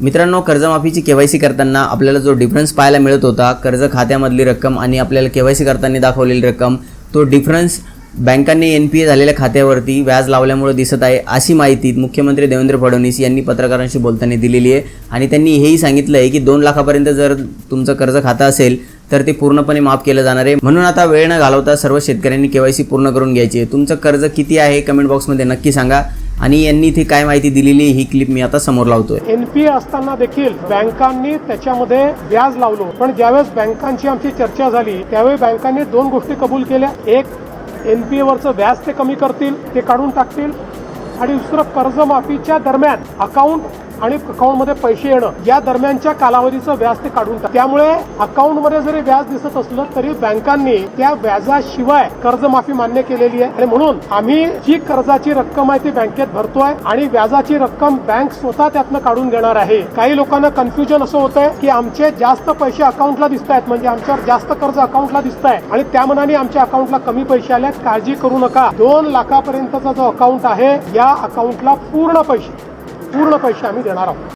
मित्रांनो, कर्जमाफीची केवायसी करताना आपल्याला जो डिफरन्स पाहायला मिळत होता, कर्ज खात्यामधली रक्कम आणि आपल्याला केवायसी करताना दाखवलेली रक्कम, तो डिफरन्स बँकांनी NPA झालेल्या खात्यावरती व्याज लावल्यामुळे दिसत आहे, अशी माहिती मुख्यमंत्री देवेंद्र फडणवीस यांनी पत्रकारांशी बोलताना दिलेली आहे। आणि त्यांनी हेही सांगितलं आहे की 2 लाखापर्यंत जर तुमचं कर्ज खातं असेल तर ते पूर्णपणे माफ केलं जाणार आहे। म्हणून आता वेळ न घालवता सर्व शेतकऱ्यांनी केवायसी पूर्ण करून घ्यायची आहे। तुमचं कर्ज किती आहे कमेंट बॉक्समध्ये नक्की सांगा। आणि यांनी इथे काय माहिती दिलेली ही क्लिप मी आता समोर लावतोय। NPA असताना देखील बँकांनी त्याच्यामध्ये व्याज लावलो, पण ज्यावेळेस बँकांची आमची चर्चा झाली त्यावेळी बँकांनी 2 गोष्टी कबूल केल्या। एक, NPA वरचं व्याज ते कमी करतील, ते काढून टाकतील, आणि दुसरं कर्जमाफीच्या दरम्यान अकाउंट मध्ये पैसे येणं या दरम्यानच्या कालावधीचं व्याज ते काढून टाकतील। त्यामुळे अकाउंटमध्ये जरी व्याज दिसत असलं तरी बँकांनी त्या व्याजाशिवाय कर्जमाफी मान्य केलेली आहे। आणि म्हणून आम्ही जी कर्जाची रक्कम आहे ती बँकेत भरतोय आणि व्याजाची रक्कम बँक स्वतः त्यातनं काढून घेणार आहे। काही लोकांना कन्फ्युजन असं होतंय की आमचे जास्त पैसे अकाउंटला दिसत आहेत, म्हणजे आमच्यावर जास्त कर्ज अकाउंटला दिसत आहे आणि त्या मनाने आमच्या अकाउंटला कमी पैसे आले। काळजी करू नका, 2 लाखापर्यंतचा जो अकाउंट आहे या अकाउंटला पूर्ण पैसे आम्ही देणार आहोत।